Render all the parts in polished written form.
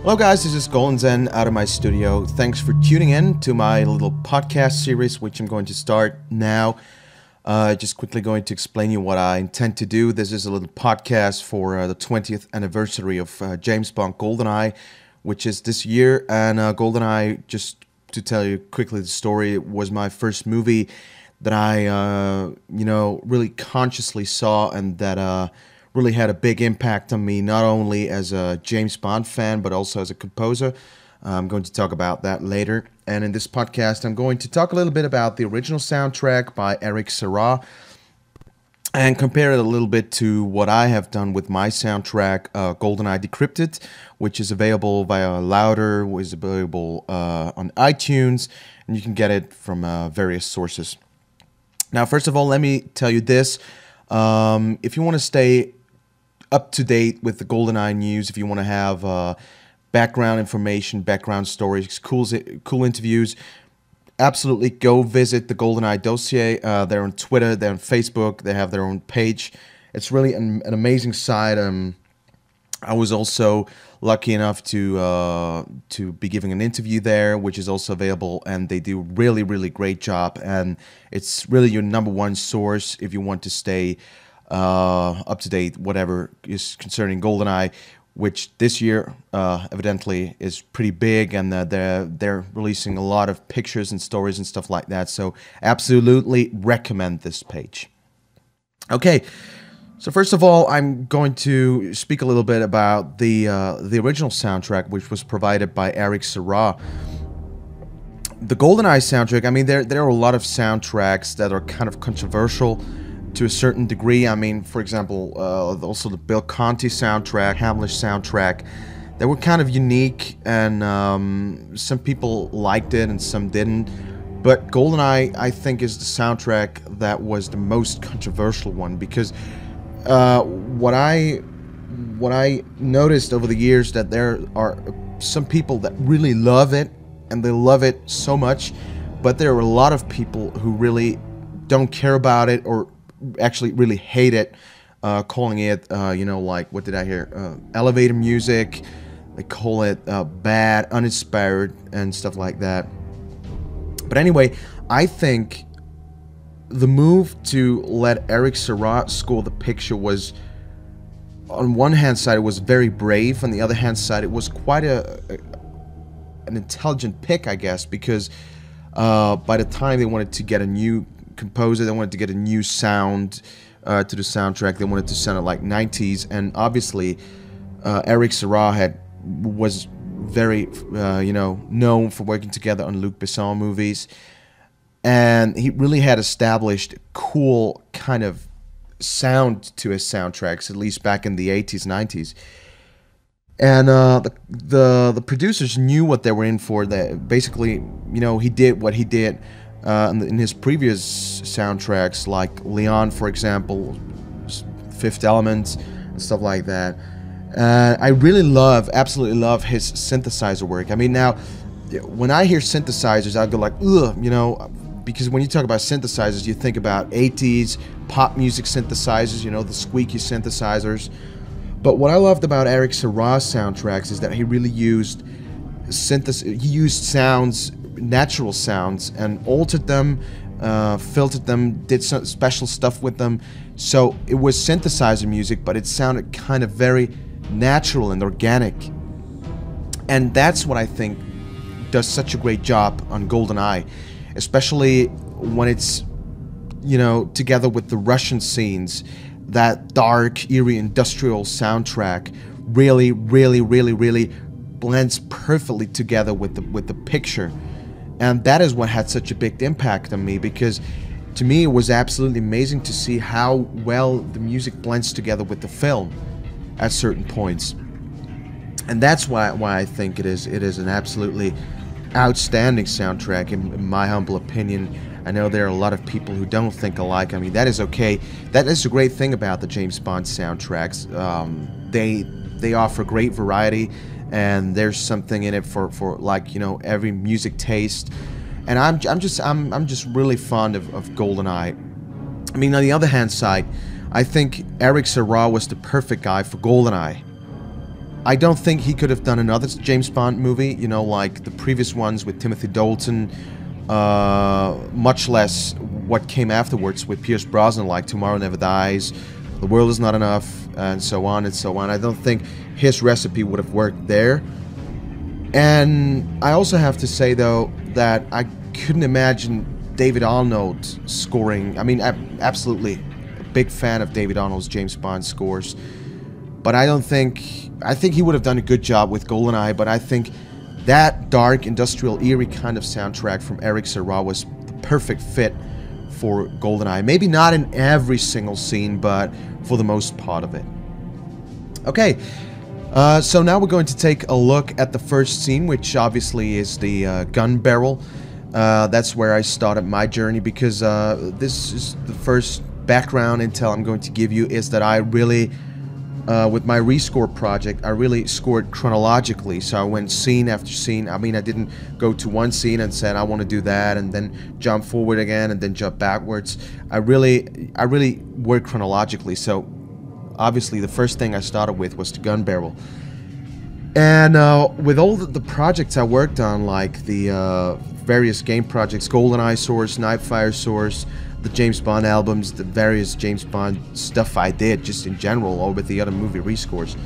Hello guys, this is GoldenZen out of my studio. Thanks for tuning in to my little podcast series, which I'm going to start now. Just quickly going to explain you what I intend to do. This is a little podcast for the 20th anniversary of James Bond GoldenEye, which is this year. And GoldenEye, just to tell you quickly the story, was my first movie that I, really consciously saw and that really had a big impact on me, not only as a James Bond fan, but also as a composer. I'm going to talk about that later. And in this podcast, I'm going to talk a little bit about the original soundtrack by Eric Serra and compare it a little bit to what I have done with my soundtrack, GoldenEye Decrypted, which is available via Louder, which is available on iTunes, and you can get it from various sources. Now, first of all, let me tell you this. If you want to stay up to date with the GoldenEye news, if you want to have background information, background stories, cool interviews, absolutely go visit the GoldenEye dossier. They're on Twitter, they're on Facebook, they have their own page. It's really an amazing site. I was also lucky enough to be giving an interview there, which is also available, and they do really, really great job. And it's really your number one source if you want to stay up to date, whatever is concerning GoldenEye, which this year evidently is pretty big, and they're releasing a lot of pictures and stories and stuff like that. So absolutely recommend this page. Okay. So first of all, I'm going to speak a little bit about the original soundtrack, which was provided by Eric Serra. The GoldenEye soundtrack, I mean, there are a lot of soundtracks that are kind of controversial to a certain degree. I mean, for example, also the Bill Conti soundtrack, Hamlish soundtrack, they were kind of unique, and some people liked it and some didn't. But GoldenEye, I think, is the soundtrack that was the most controversial one, because what I noticed over the years that there are some people that really love it, and they love it so much, but there are a lot of people who really don't care about it, or actually really hate it, calling it, like, what did I hear? Elevator music. They call it bad, uninspired, and stuff like that. But anyway, I think the move to let Eric Serra score the picture was, on one hand side, it was very brave. On the other hand side, it was quite an intelligent pick, I guess, because by the time they wanted to get a new composer, they wanted to get a new sound to the soundtrack. They wanted to sound it like 90s, and obviously Eric Serra was very known for working together on Luc Besson movies, and he really had established a cool kind of sound to his soundtracks, at least back in the 80s, 90s. And the producers knew what they were in for. That basically, he did what he did in his previous soundtracks, like Leon, for example, Fifth Element, and stuff like that. I really absolutely love his synthesizer work. I mean, now, when I hear synthesizers, I go like, ugh, because when you talk about synthesizers, you think about 80s pop music synthesizers, the squeaky synthesizers. But what I loved about Eric Serra's soundtracks is that he really used sounds, natural sounds, and altered them, filtered them, did some special stuff with them. So it was synthesizer music, but it sounded kind of very natural and organic. And that's what I think does such a great job on GoldenEye, especially when it's, together with the Russian scenes. That dark, eerie, industrial soundtrack really, really, really, really blends perfectly together with the picture. And that is what had such a big impact on me, because to me it was absolutely amazing to see how well the music blends together with the film at certain points. And that's why I think it is an absolutely outstanding soundtrack, in my humble opinion. I know there are a lot of people who don't think alike. I mean, that is okay. That is a great thing about the James Bond soundtracks. They offer great variety, and there's something in it for like, every music taste. And I'm just really fond of GoldenEye. I mean, on the other hand side, I think Eric Serra was the perfect guy for GoldenEye. I don't think he could have done another James Bond movie, you know, like the previous ones with Timothy Dalton, much less what came afterwards with Pierce Brosnan, like Tomorrow Never Dies, The World Is Not Enough, and so on and so on. I don't think his recipe would have worked there. And I also have to say, though, that I couldn't imagine David Arnold scoring. I mean, I'm absolutely a big fan of David Arnold's James Bond scores. But I think he would have done a good job with GoldenEye, but I think that dark, industrial, eerie kind of soundtrack from Eric Serra was the perfect fit for GoldenEye. Maybe not in every single scene, but for the most part of it. Okay, so now we're going to take a look at the first scene, which obviously is the gun barrel. That's where I started my journey, because this is the first background intel I'm going to give you, is that I really... with my rescore project, I really scored chronologically, so I went scene after scene. I mean, I didn't go to one scene and said I want to do that and then jump forward again and then jump backwards. I really worked chronologically. So obviously the first thing I started with was the gun barrel. And with all the projects I worked on, like the various game projects, GoldenEye Source, Nightfire Source, the James Bond albums, the various James Bond stuff I did just in general, or with the other movie rescores,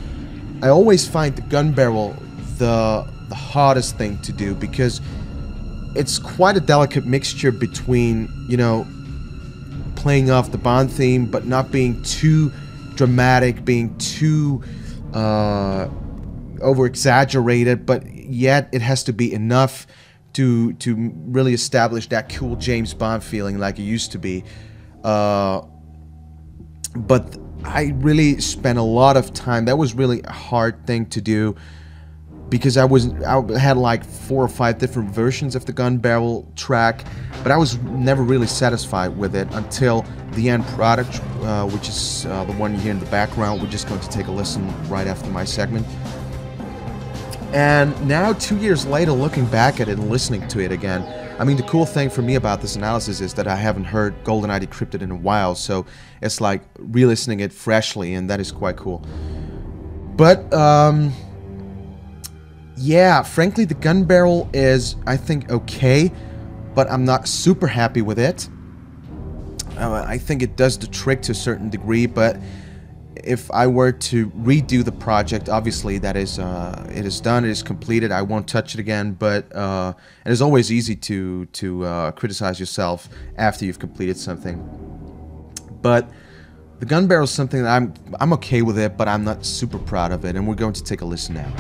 I always find the gun barrel the hardest thing to do, because it's quite a delicate mixture between, you know, playing off the Bond theme but not being too dramatic, being too over exaggerated, but yet it has to be enough to really establish that cool James Bond feeling like it used to be. But I really spent a lot of time. That was really a hard thing to do, because I had like 4 or 5 different versions of the gun barrel track, but I was never really satisfied with it until the end product, which is the one you hear in the background. We're just going to take a listen right after my segment. And now, 2 years later, looking back at it and listening to it again, I mean, the cool thing for me about this analysis is that I haven't heard GoldenEye Decrypted in a while, so it's like re-listening it freshly, and that is quite cool. But, yeah, frankly, the gun barrel is, I think, okay, but I'm not super happy with it. I think it does the trick to a certain degree, but if I were to redo the project, obviously that is it is done, it is completed. I won't touch it again, but it is always easy to criticize yourself after you've completed something. But the gun barrel is something that I'm okay with it, but I'm not super proud of it, and we're going to take a listen now.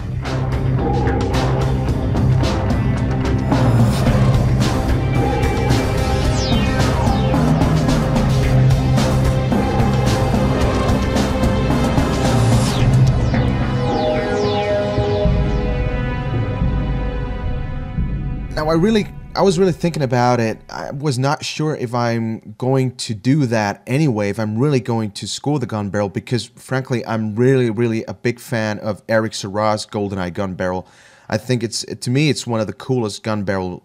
Now, I was really thinking about it. I was not sure if I'm going to do that anyway, if I'm really going to score the gun barrel, because frankly, I'm really a big fan of Eric Serra's GoldenEye gun barrel. I think to me, it's one of the coolest gun barrel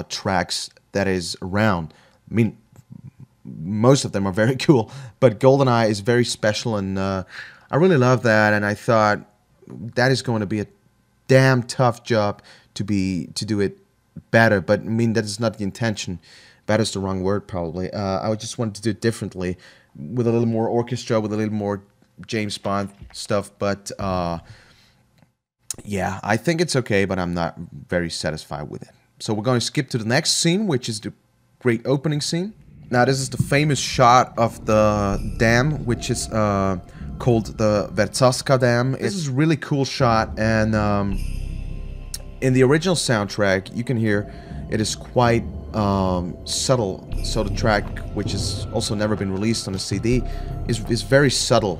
tracks that is around. I mean, most of them are very cool, but GoldenEye is very special, and I really love that, and I thought that is going to be a damn tough job to do it better, but I mean, that is not the intention. Better is the wrong word, probably. I just wanted to do it differently, with a little more orchestra, with a little more James Bond stuff, but yeah, I think it's okay, but I'm not very satisfied with it. So we're going to skip to the next scene, which is the great opening scene. Now, this is the famous shot of the dam, which is called the Verzaska Dam. This is a really cool shot, and in the original soundtrack, you can hear it is quite subtle. So the track, which has also never been released on a CD, is very subtle.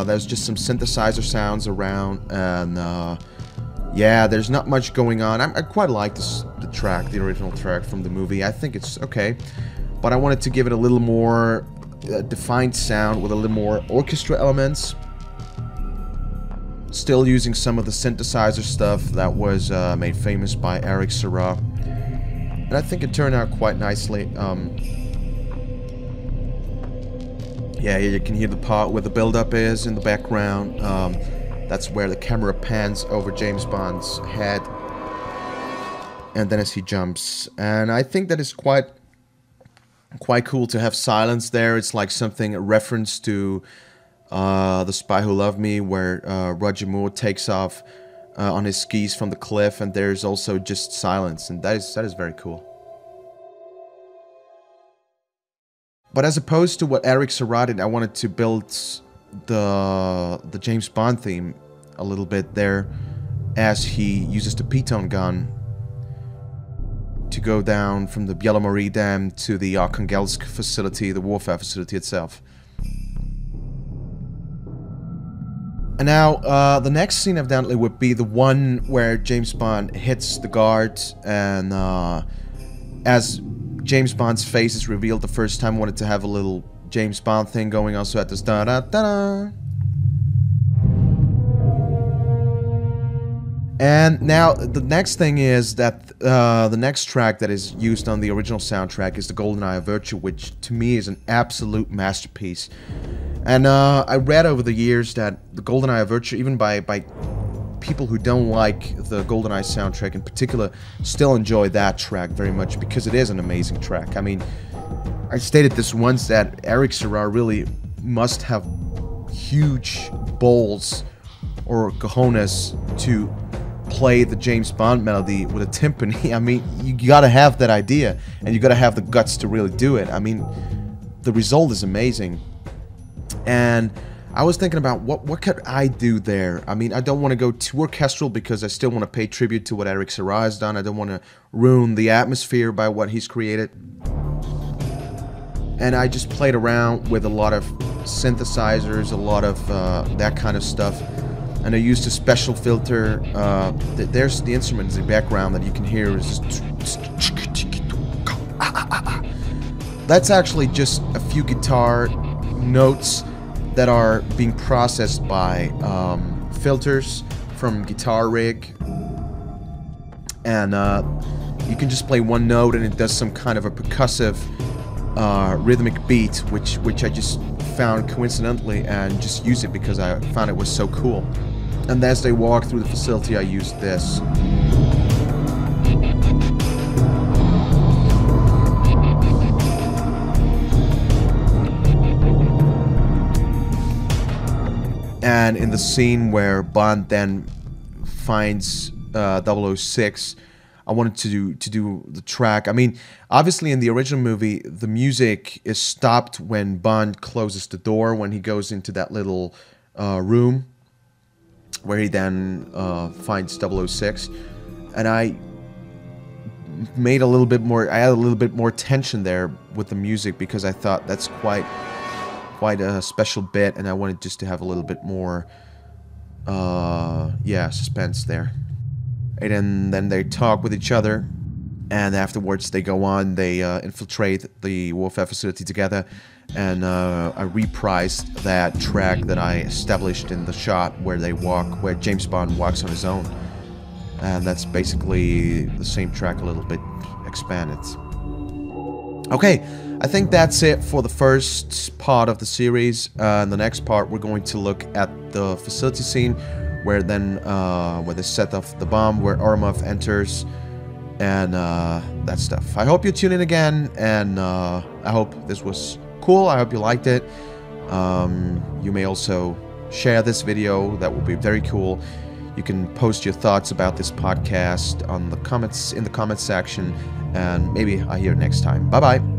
There's just some synthesizer sounds around, and yeah, there's not much going on. I quite like the track, the original track from the movie. I think it's okay, but I wanted to give it a little more defined sound with a little more orchestra elements. Still using some of the synthesizer stuff that was made famous by Eric Serra. And I think it turned out quite nicely. Yeah, you can hear the part where the build-up is in the background. That's where the camera pans over James Bond's head, and then as he jumps. And I think that is quite cool to have silence there. It's like something, a reference to The Spy Who Loved Me, where Roger Moore takes off on his skis from the cliff, and there's also just silence, and that is very cool. But as opposed to what Eric Serra did, I wanted to build the James Bond theme a little bit there, as he uses the piton gun to go down from the Bielomory Dam to the Arkhangelsk facility, the warfare facility itself. And now, the next scene evidently would be the one where James Bond hits the guard, and as James Bond's face is revealed the first time, I wanted to have a little James Bond thing going on, so at this da-da-da-da. And now, the next thing is that the next track that is used on the original soundtrack is the GoldenEye Virtue, which to me is an absolute masterpiece. And I read over the years that the GoldenEye Virtue, even by people who don't like the GoldenEye soundtrack in particular, still enjoy that track very much, because it is an amazing track. I mean, I stated this once, that Eric Serra really must have huge balls or cojones to play the James Bond melody with a timpani. I mean, you gotta have that idea, and you gotta have the guts to really do it. I mean, the result is amazing. And I was thinking about what could I do there. I mean, I don't want to go too orchestral, because I still want to pay tribute to what Eric Serra has done. I don't want to ruin the atmosphere by what he's created. And I just played around with a lot of synthesizers, a lot of that kind of stuff. And I used a special filter. There's the instrument in the background that you can hear. Is just that's actually just a few guitar notes that are being processed by filters from Guitar Rig. And you can just play one note, and it does some kind of a percussive rhythmic beat, which I just found coincidentally, and just use it because I found it was so cool. And as they walk through the facility, I used this. And in the scene where Bond then finds 006, I wanted to do the track. I mean, obviously in the original movie, the music is stopped when Bond closes the door, when he goes into that little room where he then finds 006. And I made a little bit more, I had a little bit more tension there with the music, because I thought that's quite a special bit, and I wanted just to have a little bit more yeah, suspense there. And then they talk with each other, and afterwards they go on, they infiltrate the warfare facility together, and I reprised that track that I established in the shot where they walk, where James Bond walks on his own. And that's basically the same track, a little bit expanded. Okay, I think that's it for the first part of the series. In the next part, we're going to look at the facility scene, where then where they set off the bomb, where Ormov enters, and that stuff. I hope you tune in again, and I hope this was cool. I hope you liked it. You may also share this video. That would be very cool. You can post your thoughts about this podcast on the comments, in the comments section, and maybe I'll hear you next time. Bye bye.